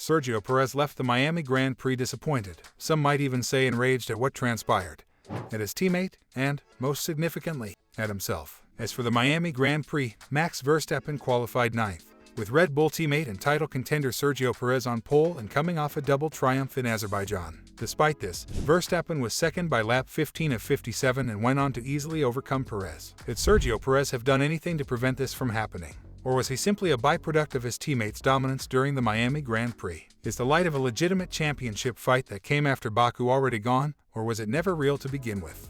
Sergio Perez left the Miami Grand Prix disappointed, some might even say enraged at what transpired, at his teammate, and, most significantly, at himself. As for the Miami Grand Prix, Max Verstappen qualified ninth, with Red Bull teammate and title contender Sergio Perez on pole and coming off a double triumph in Azerbaijan. Despite this, Verstappen was second by lap 15 of 57 and went on to easily overcome Perez. Did Sergio Perez have done anything to prevent this from happening? Or was he simply a byproduct of his teammates' dominance during the Miami Grand Prix? Is the light of a legitimate championship fight that came after Baku already gone, or was it never real to begin with?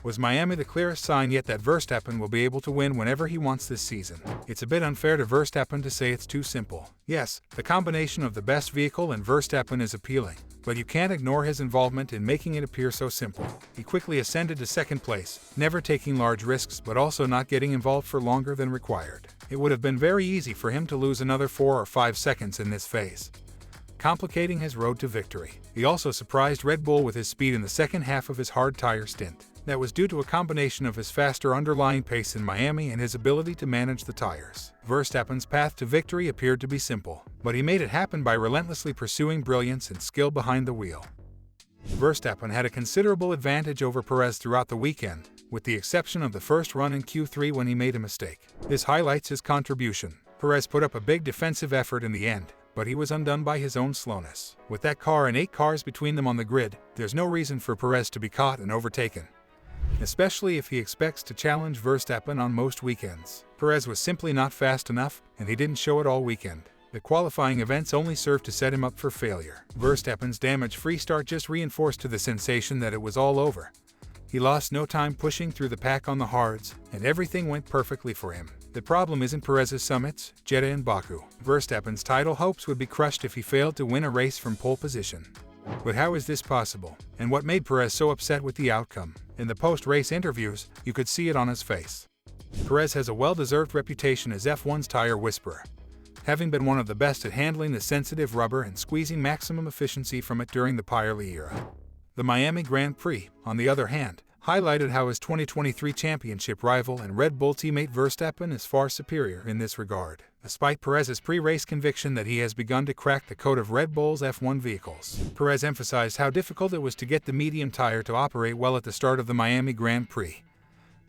Was Miami the clearest sign yet that Verstappen will be able to win whenever he wants this season? It's a bit unfair to Verstappen to say it's too simple. Yes, the combination of the best vehicle and Verstappen is appealing, but you can't ignore his involvement in making it appear so simple. He quickly ascended to second place, never taking large risks but also not getting involved for longer than required. It would have been very easy for him to lose another 4 or 5 seconds in this phase, complicating his road to victory. He also surprised Red Bull with his speed in the second half of his hard tire stint. That was due to a combination of his faster underlying pace in Miami and his ability to manage the tires. Verstappen's path to victory appeared to be simple, but he made it happen by relentlessly pursuing brilliance and skill behind the wheel. Verstappen had a considerable advantage over Perez throughout the weekend, with the exception of the first run in Q3 when he made a mistake. This highlights his contribution. Perez put up a big defensive effort in the end, but he was undone by his own slowness. With that car and 8 cars between them on the grid, there's no reason for Perez to be caught and overtaken, especially if he expects to challenge Verstappen on most weekends. Perez was simply not fast enough, and he didn't show it all weekend. The qualifying events only served to set him up for failure. Verstappen's damage-free start just reinforced to the sensation that it was all over. He lost no time pushing through the pack on the hards, and everything went perfectly for him. The problem isn't Perez's summits, Jeddah and Baku. Verstappen's title hopes would be crushed if he failed to win a race from pole position. But how is this possible? And what made Perez so upset with the outcome? In the post-race interviews, you could see it on his face. Perez has a well-deserved reputation as F1's tire whisperer, having been one of the best at handling the sensitive rubber and squeezing maximum efficiency from it during the Pirelli era. The Miami Grand Prix, on the other hand, highlighted how his 2023 championship rival and Red Bull teammate Verstappen is far superior in this regard, despite Perez's pre-race conviction that he has begun to crack the code of Red Bull's F1 vehicles. Perez emphasized how difficult it was to get the medium tire to operate well at the start of the Miami Grand Prix,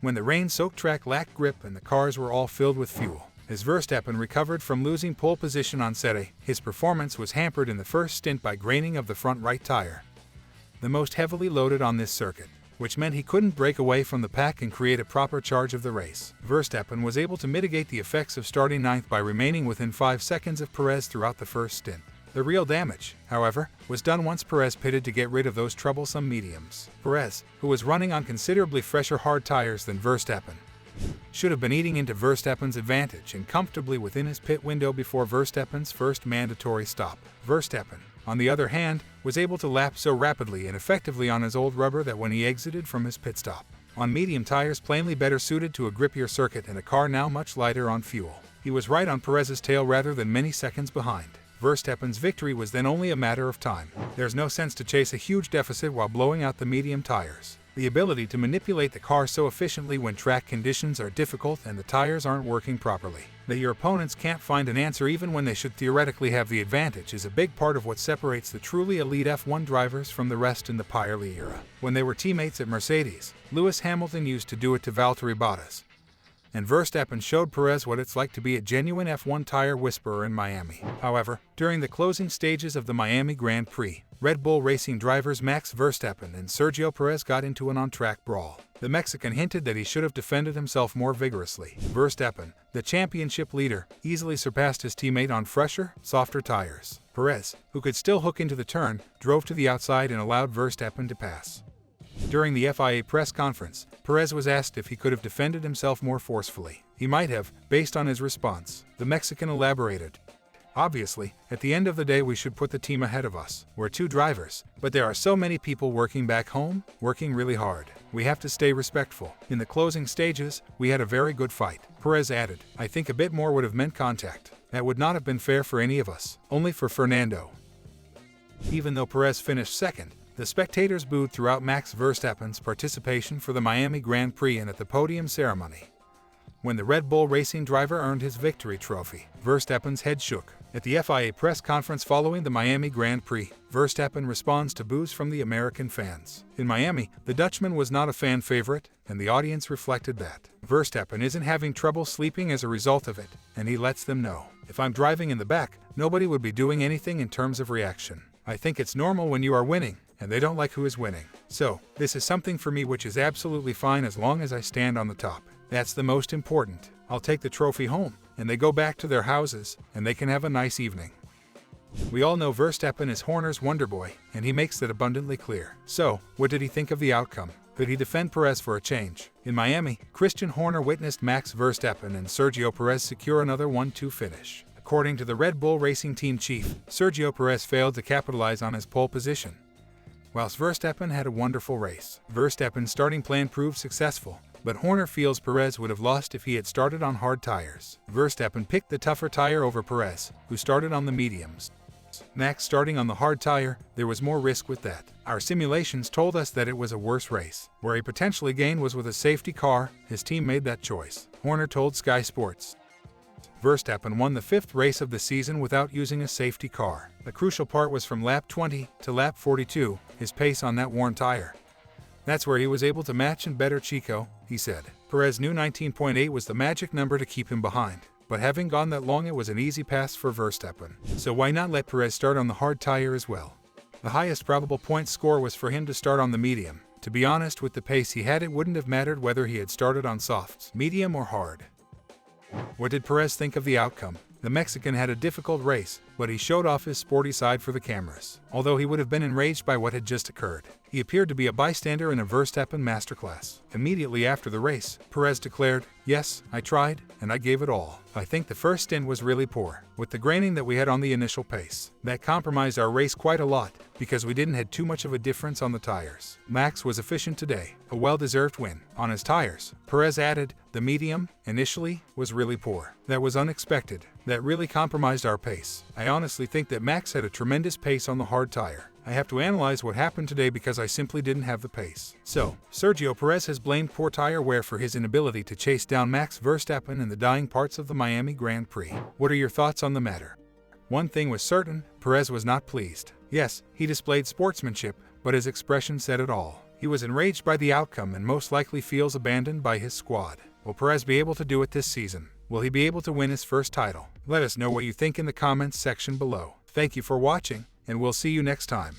when the rain-soaked track lacked grip and the cars were all filled with fuel. As Verstappen recovered from losing pole position on Jeddah, his performance was hampered in the first stint by graining of the front right tire, the most heavily loaded on this circuit, which meant he couldn't break away from the pack and create a proper charge of the race. Verstappen was able to mitigate the effects of starting ninth by remaining within 5 seconds of Perez throughout the first stint. The real damage, however, was done once Perez pitted to get rid of those troublesome mediums. Perez, who was running on considerably fresher hard tires than Verstappen, should have been eating into Verstappen's advantage and comfortably within his pit window before Verstappen's first mandatory stop. Verstappen, on the other hand, was able to lap so rapidly and effectively on his old rubber that when he exited from his pit stop, on medium tires plainly better suited to a grippier circuit and a car now much lighter on fuel, he was right on Perez's tail rather than many seconds behind. Verstappen's victory was then only a matter of time. There's no sense to chase a huge deficit while blowing out the medium tires. The ability to manipulate the car so efficiently when track conditions are difficult and the tires aren't working properly, that your opponents can't find an answer even when they should theoretically have the advantage, is a big part of what separates the truly elite F1 drivers from the rest in the Pirelli era. When they were teammates at Mercedes, Lewis Hamilton used to do it to Valtteri Bottas, and Verstappen showed Perez what it's like to be a genuine F1 tire whisperer in Miami. However, during the closing stages of the Miami Grand Prix, Red Bull Racing drivers Max Verstappen and Sergio Perez got into an on-track brawl. The Mexican hinted that he should have defended himself more vigorously. Verstappen, the championship leader, easily surpassed his teammate on fresher, softer tires. Perez, who could still hook into the turn, drove to the outside and allowed Verstappen to pass. During the FIA press conference, Perez was asked if he could have defended himself more forcefully. He might have, based on his response. The Mexican elaborated, "Obviously, at the end of the day we should put the team ahead of us. We're 2 drivers, but there are so many people working back home, working really hard. We have to stay respectful. In the closing stages, we had a very good fight." Perez added, "I think a bit more would have meant contact. That would not have been fair for any of us, only for Fernando." Even though Perez finished second, the spectators booed throughout Max Verstappen's participation for the Miami Grand Prix and at the podium ceremony. When the Red Bull Racing driver earned his victory trophy, Verstappen's head shook, At the FIA press conference following the Miami Grand Prix, Verstappen responds to boos from the American fans. In Miami, the Dutchman was not a fan favorite, and the audience reflected that. Verstappen isn't having trouble sleeping as a result of it, and he lets them know. If I'm driving in the back, nobody would be doing anything in terms of reaction. I think it's normal when you are winning, and they don't like who is winning. So, this is something for me which is absolutely fine as long as I stand on the top. That's the most important. I'll take the trophy home, and they go back to their houses, and they can have a nice evening. We all know Verstappen is Horner's Wonderboy, and he makes that abundantly clear. So, what did he think of the outcome? Could he defend Perez for a change? In Miami, Christian Horner witnessed Max Verstappen and Sergio Perez secure another 1-2 finish. According to the Red Bull Racing Team chief, Sergio Perez failed to capitalize on his pole position, whilst Verstappen had a wonderful race. Verstappen's starting plan proved successful, but Horner feels Perez would have lost if he had started on hard tires. Verstappen picked the tougher tire over Perez, who started on the mediums. Max starting on the hard tire, there was more risk with that. Our simulations told us that it was a worse race. Where he potentially gained was with a safety car. His team made that choice, Horner told Sky Sports. Verstappen won the 5th race of the season without using a safety car. The crucial part was from lap 20 to lap 42, his pace on that worn tire. That's where he was able to match and better Checo, he said. Perez knew 19.8 was the magic number to keep him behind, but having gone that long it was an easy pass for Verstappen. So why not let Perez start on the hard tire as well? The highest probable point score was for him to start on the medium. To be honest, with the pace he had, it wouldn't have mattered whether he had started on softs, medium or hard. What did Perez think of the outcome? The Mexican had a difficult race, but he showed off his sporty side for the cameras. Although he would have been enraged by what had just occurred, he appeared to be a bystander in a Verstappen masterclass. Immediately after the race, Perez declared, "Yes, I tried, and I gave it all. I think the first stint was really poor, with the graining that we had on the initial pace. That compromised our race quite a lot, because we didn't have too much of a difference on the tires. Max was efficient today, a well-deserved win." On his tires, Perez added, "The medium, initially, was really poor. That was unexpected. That really compromised our pace. I honestly think that Max had a tremendous pace on the hard tire. I have to analyze what happened today because I simply didn't have the pace." So, Sergio Perez has blamed poor tire wear for his inability to chase down Max Verstappen in the dying parts of the Miami Grand Prix. What are your thoughts on the matter? One thing was certain, Perez was not pleased. Yes, he displayed sportsmanship, but his expression said it all. He was enraged by the outcome and most likely feels abandoned by his squad. Will Perez be able to do it this season? Will he be able to win his first title? Let us know what you think in the comments section below. Thank you for watching, and we'll see you next time.